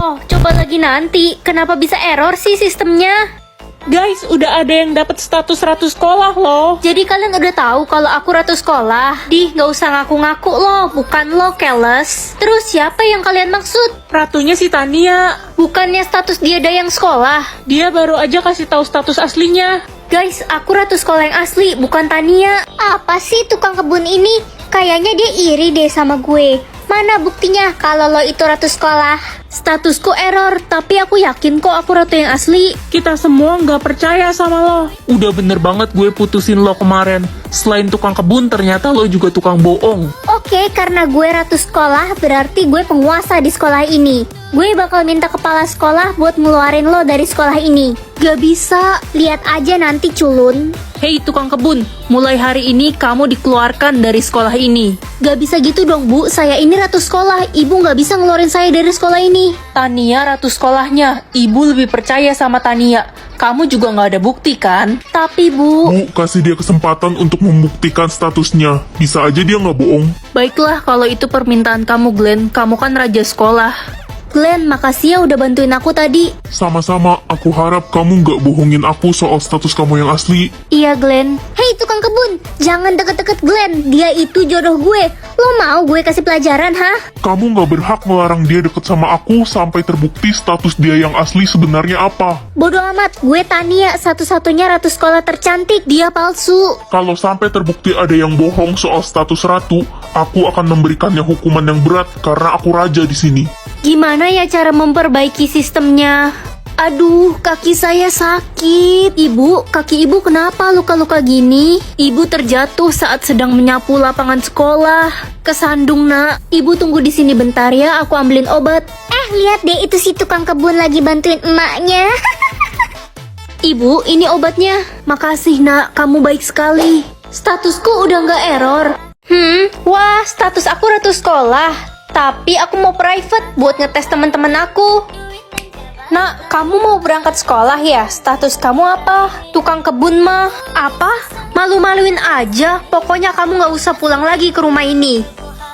Loh, coba lagi nanti. Kenapa bisa error sih sistemnya? Guys, udah ada yang dapat status ratu sekolah loh. Jadi kalian udah tahu kalau aku ratu sekolah? Dih, nggak usah ngaku-ngaku loh, bukan lo, keles. Terus siapa yang kalian maksud? Ratunya si Tania. Bukannya status dia dayang sekolah? Dia baru aja kasih tahu status aslinya. Guys, aku ratu sekolah yang asli, bukan Tania. Apa sih tukang kebun ini? Kayaknya dia iri deh sama gue. Mana buktinya kalau lo itu ratu sekolah? Statusku error, tapi aku yakin kok aku ratu yang asli. Kita semua nggak percaya sama lo. Udah bener banget gue putusin lo kemarin. Selain tukang kebun, ternyata lo juga tukang bohong. Oke, karena gue ratu sekolah, berarti gue penguasa di sekolah ini. Gue bakal minta kepala sekolah buat ngeluarin lo dari sekolah ini. Gak bisa, lihat aja nanti culun. Hei tukang kebun, mulai hari ini kamu dikeluarkan dari sekolah ini. Gak bisa gitu dong bu, saya ini ratu sekolah. Ibu gak bisa ngeluarin saya dari sekolah ini. Tania ratu sekolahnya, ibu lebih percaya sama Tania. Kamu juga nggak ada bukti kan? Tapi bu... Bu, kasih dia kesempatan untuk membuktikan statusnya. Bisa aja dia nggak bohong. Baiklah kalau itu permintaan kamu Glenn, kamu kan raja sekolah. Glenn, makasih ya udah bantuin aku tadi. Sama-sama, aku harap kamu nggak bohongin aku soal status kamu yang asli. Iya Glenn. Hei tukang kebun, jangan deket-deket Glenn. Dia itu jodoh gue. Lo mau gue kasih pelajaran, hah? Kamu nggak berhak melarang dia deket sama aku sampai terbukti status dia yang asli sebenarnya apa. Bodoh amat, gue Tania, satu-satunya ratu sekolah tercantik. Dia palsu. Kalau sampai terbukti ada yang bohong soal status ratu, aku akan memberikannya hukuman yang berat karena aku raja di sini. Gimana ya cara memperbaiki sistemnya? Aduh, kaki saya sakit. Ibu, kaki ibu kenapa luka-luka gini? Ibu terjatuh saat sedang menyapu lapangan sekolah. Kesandung, nak. Ibu tunggu di sini bentar ya, aku ambilin obat. Lihat deh, itu si tukang kebun lagi bantuin emaknya. Ibu, ini obatnya. Makasih, nak. Kamu baik sekali. Statusku udah nggak error. Wah, status aku ratu sekolah. Tapi aku mau private buat ngetes teman-teman aku. Nak, kamu mau berangkat sekolah ya? Status kamu apa? Tukang kebun mah. Apa? Malu-maluin aja. Pokoknya kamu nggak usah pulang lagi ke rumah ini.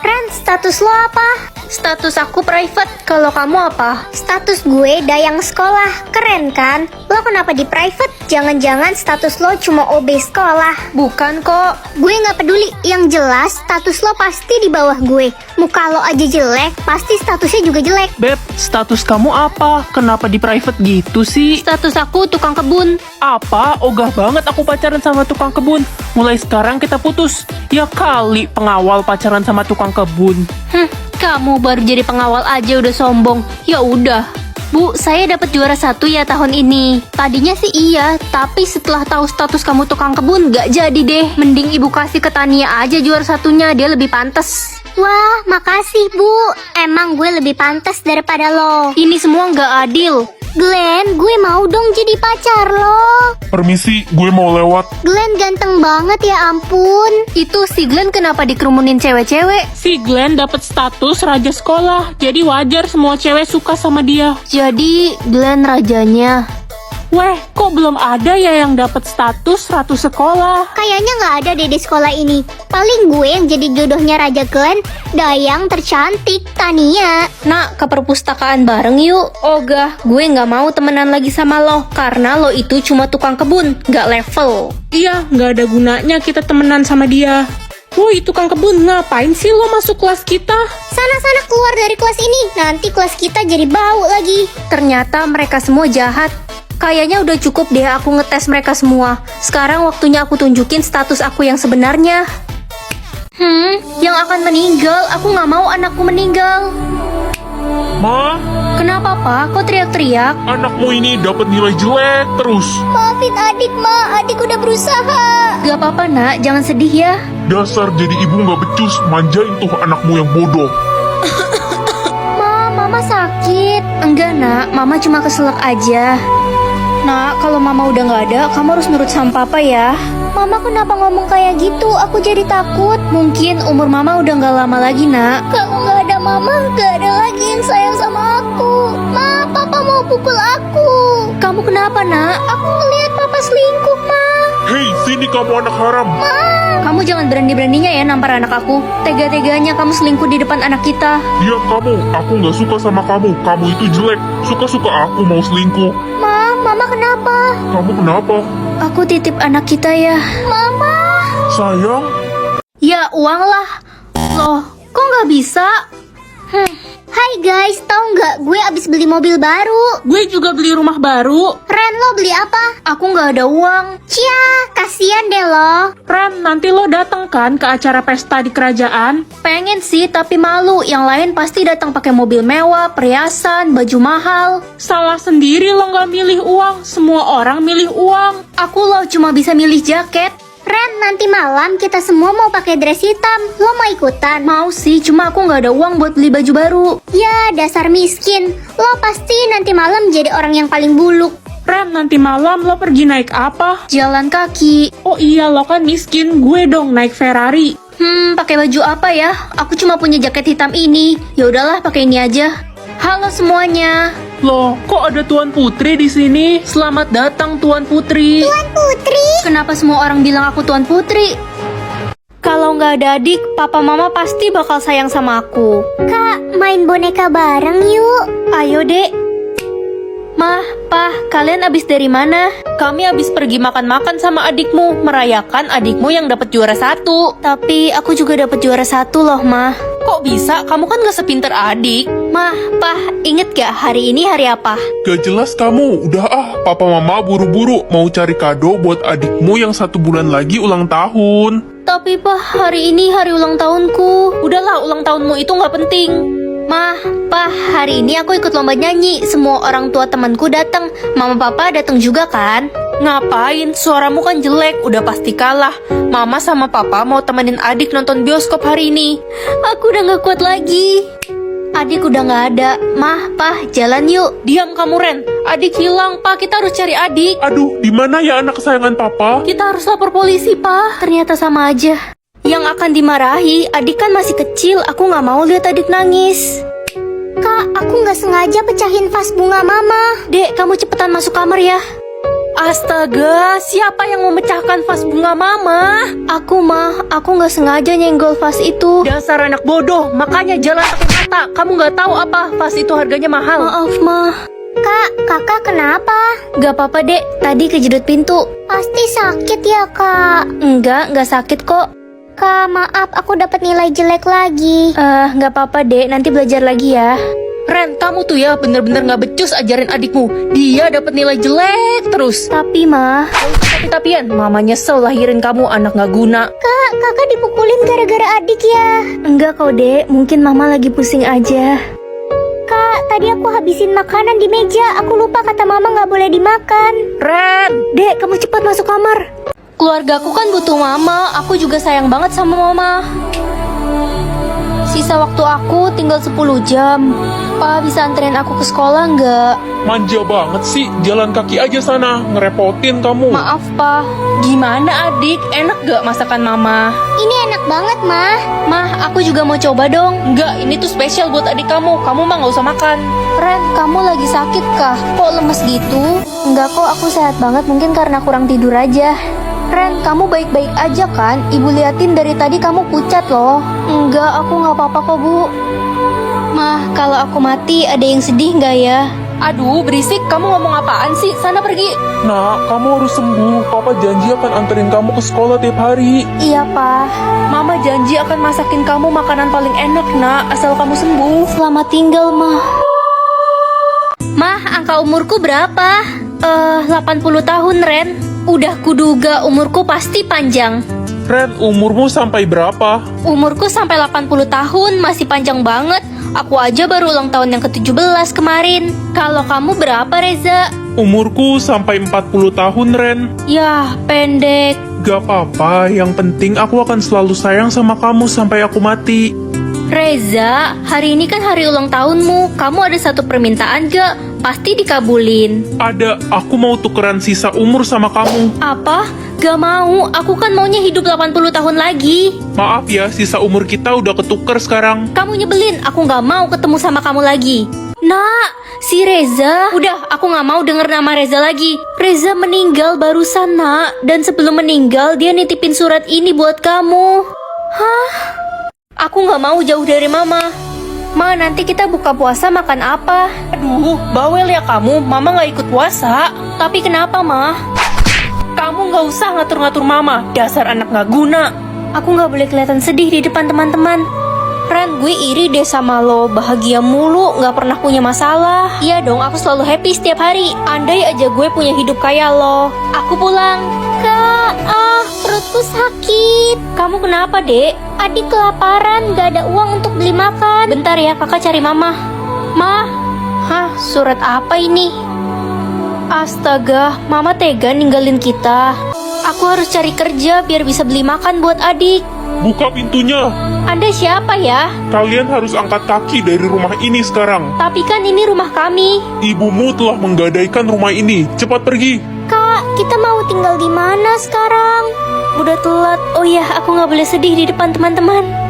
Ren, status lo apa? Status aku private. Kalau kamu apa? Status gue dayang sekolah. Keren kan? Lo kenapa di private? Jangan-jangan status lo cuma OB sekolah. Bukan kok. Gue nggak peduli. Yang jelas status lo pasti di bawah gue. Muka lo aja jelek, pasti statusnya juga jelek. Beb, status kamu apa? Kenapa di private gitu sih? Status aku tukang kebun. Apa? Ogah banget aku pacaran sama tukang kebun. Mulai sekarang kita putus. Ya kali pengawal pacaran sama tukang kebun. Kamu baru jadi pengawal aja udah sombong. Ya udah. Bu, saya dapat juara 1 ya tahun ini. Tadinya sih iya, tapi setelah tahu status kamu tukang kebun gak jadi deh. Mending ibu kasih ke Tania aja juara 1-nya, dia lebih pantas. Wah, makasih bu. Emang gue lebih pantas daripada lo. Ini semua gak adil. Glenn, gue mau dong jadi pacar lo. Permisi, gue mau lewat. Glenn ganteng banget ya ampun. Itu si Glenn kenapa dikerumunin cewek-cewek? Si Glenn dapat status raja sekolah, jadi wajar semua cewek suka sama dia. Jadi Glenn rajanya. Weh, kok belum ada ya yang dapat status ratu sekolah? Kayaknya nggak ada deh di sekolah ini. Paling gue yang jadi jodohnya Raja Glenn, dayang tercantik, Tania. Nak, ke perpustakaan bareng yuk. Ogah, gue nggak mau temenan lagi sama lo, karena lo itu cuma tukang kebun, nggak level. Iya, nggak ada gunanya kita temenan sama dia. Woi, tukang kebun, ngapain sih lo masuk kelas kita? Sana-sana keluar dari kelas ini, nanti kelas kita jadi bau lagi. Ternyata mereka semua jahat. Kayaknya udah cukup deh aku ngetes mereka semua. Sekarang waktunya aku tunjukin status aku yang sebenarnya. Yang akan meninggal, aku nggak mau anakku meninggal. Ma, Kenapa pak? Kok teriak-teriak? anakmu ini dapat nilai jelek terus. Maafin adik ma, adik udah berusaha. Gak apa-apa nak, jangan sedih ya. Dasar jadi ibu nggak becus, manjain tuh anakmu yang bodoh. Mama sakit. Enggak nak, mama cuma keselak aja. Nak, kalau mama udah nggak ada, kamu harus nurut sama papa ya. Mama kenapa ngomong kayak gitu? Aku jadi takut. Mungkin umur mama udah nggak lama lagi, nak. Kalau nggak ada mama, nggak ada lagi yang sayang sama aku. Papa mau pukul aku. Kamu kenapa, nak? Aku ngeliat papa selingkuh, ma. Hei, sini kamu anak haram. Kamu jangan berani-beraninya ya nampar anak aku. Tega-teganya kamu selingkuh di depan anak kita. Diam kamu, aku nggak suka sama kamu. Kamu itu jelek. Suka-suka aku mau selingkuh. Mama kenapa? Kamu kenapa? Aku titip anak kita ya. Mama. Sayang, Ya uang lah. Loh, kok nggak bisa? Hai guys, tahu nggak gue abis beli mobil baru. Gue juga beli rumah baru. Ren, lo beli apa? Aku nggak ada uang. Cia, kasihan deh lo. Ren, nanti lo datang kan ke acara pesta di kerajaan? Pengen sih, tapi malu. Yang lain pasti datang pakai mobil mewah, perhiasan, baju mahal. Salah sendiri lo nggak milih uang. Semua orang milih uang. Aku lo cuma bisa milih jaket. Ren, nanti malam kita semua mau pakai dress hitam. Lo mau ikutan? Mau sih, cuma aku nggak ada uang buat beli baju baru. Ya, dasar miskin. Lo pasti nanti malam jadi orang yang paling buluk. Ren, nanti malam lo pergi naik apa? Jalan kaki. Oh iya, lo kan miskin. Gue dong naik Ferrari. Pakai baju apa ya? Aku cuma punya jaket hitam ini. Ya udahlah, pakai ini aja. Halo semuanya. Loh, kok ada Tuan Putri di sini? Selamat datang Tuan Putri. Putri, Kenapa semua orang bilang aku Tuan Putri? Kalau nggak ada adik, papa mama pasti bakal sayang sama aku. Kak, main boneka bareng yuk. Ayo dek. Mah, Pah, kalian abis dari mana? Kami abis pergi makan-makan sama adikmu, merayakan adikmu yang dapat juara 1. Tapi aku juga dapat juara 1 loh, Mah. Kok bisa? Kamu kan gak sepinter adik. Mah, Pah, inget gak hari ini hari apa? gak jelas kamu. Udah papa mama buru-buru mau cari kado buat adikmu yang 1 bulan lagi ulang tahun. Tapi Pah, hari ini hari ulang tahunku. Udahlah, ulang tahunmu itu gak penting. Mah, Pah, hari ini aku ikut lomba nyanyi. Semua orang tua temanku datang. Mama papa datang juga kan? Ngapain? Suaramu kan jelek, udah pasti kalah. Mama sama papa mau temenin adik nonton bioskop hari ini. Aku udah gak kuat lagi. Adik udah gak ada. Mah, Pah, jalan yuk. Diam kamu, Ren. Adik hilang, Pah. Kita harus cari adik. Aduh, di mana ya anak kesayangan papa? Kita harus lapor polisi, Pah. Ternyata sama aja. Yang akan dimarahi, adik kan masih kecil. Aku gak mau lihat adik nangis. Kak, aku nggak sengaja pecahin vas bunga mama. Dek, kamu cepetan masuk kamar ya. Astaga, siapa yang memecahkan vas bunga mama? Aku mah, aku nggak sengaja nyenggol vas itu. Dasar anak bodoh, makanya jalan pakai mata. Kamu nggak tahu apa vas itu harganya mahal. Maaf mah. Kak, kakak kenapa? Gak apa-apa dek, tadi kejedot pintu. Pasti sakit ya kak. Nggak sakit kok. Kak, maaf aku dapat nilai jelek lagi. Nggak apa-apa dek, nanti belajar lagi ya. Ren, kamu tuh ya bener-bener nggak becus ajarin adikmu. Dia dapat nilai jelek terus. Tapi mah, tapi-tapian, mama nyesel lahirin kamu anak nggak guna. Kak, kakak dipukulin gara-gara adik ya? Enggak kok dek, mungkin mama lagi pusing aja. Kak, tadi aku habisin makanan di meja. Aku lupa kata mama nggak boleh dimakan. Ren, dek kamu cepat masuk kamar. Keluargaku kan butuh mama, aku juga sayang banget sama mama. Sisa waktu aku tinggal 10 jam. Pa, bisa anterin aku ke sekolah nggak? Manja banget sih, jalan kaki aja sana, ngerepotin kamu. Maaf, Pa. Gimana adik? Enak gak masakan mama? Ini enak banget, Mah. Mah, aku juga mau coba dong. Enggak, ini tuh spesial buat adik kamu. Kamu mah gak usah makan. Ren, kamu lagi sakit kah? Kok lemes gitu? Enggak kok, aku sehat banget. Mungkin karena kurang tidur aja. Ren, kamu baik-baik aja kan? Ibu liatin dari tadi kamu pucat loh. Enggak, aku gak apa-apa kok, Bu. Mah, kalau aku mati ada yang sedih nggak ya? Aduh, berisik. Kamu ngomong apaan sih? Sana pergi. Nak, kamu harus sembuh. Papa janji akan anterin kamu ke sekolah tiap hari. Iya, Pa. Mama janji akan masakin kamu makanan paling enak, Nak. Asal kamu sembuh. Selamat tinggal, Mah. Mah, angka umurku berapa? 80 tahun, Ren. Udah kuduga umurku pasti panjang. Ren, umurmu sampai berapa? Umurku sampai 80 tahun, masih panjang banget. Aku aja baru ulang tahun yang ke-17 kemarin. Kalau kamu berapa, Reza? Umurku sampai 40 tahun, Ren. Yah, pendek. Gak apa-apa, yang penting aku akan selalu sayang sama kamu sampai aku mati. Reza, hari ini kan hari ulang tahunmu. Kamu ada satu permintaan gak? Pasti dikabulin. Ada, aku mau tukeran sisa umur sama kamu. Apa? Gak mau, aku kan maunya hidup 80 tahun lagi. Maaf ya, sisa umur kita udah ketuker sekarang. Kamu nyebelin, aku gak mau ketemu sama kamu lagi. Nak, Si Reza. Udah, aku gak mau denger nama Reza lagi. Reza meninggal barusan, nak. Dan sebelum meninggal, dia nitipin surat ini buat kamu. Hah? Aku gak mau jauh dari mama. Ma, nanti kita buka puasa makan apa? Aduh, bawel ya kamu. Mama gak ikut puasa. Tapi kenapa, Ma? Kamu gak usah ngatur-ngatur mama. Dasar anak gak guna. Aku gak boleh kelihatan sedih di depan teman-teman. Ran, gue iri deh sama lo. Bahagia mulu, gak pernah punya masalah. Iya dong, aku selalu happy setiap hari. Andai aja gue punya hidup kayak lo. Aku pulang. Kak, perutku sakit. Kamu kenapa, Dek? Adik kelaparan, gak ada uang untuk beli makan. Bentar ya, kakak cari mama. Ma? Hah, surat apa ini? Astaga, mama tega ninggalin kita. Aku harus cari kerja biar bisa beli makan buat adik. Buka pintunya. Anda siapa ya? Kalian harus angkat kaki dari rumah ini sekarang. Tapi kan ini rumah kami. Ibumu telah menggadaikan rumah ini. Cepat pergi. Kak, kita mau tinggal di mana sekarang? Udah telat. Oh iya, aku gak boleh sedih di depan teman-teman.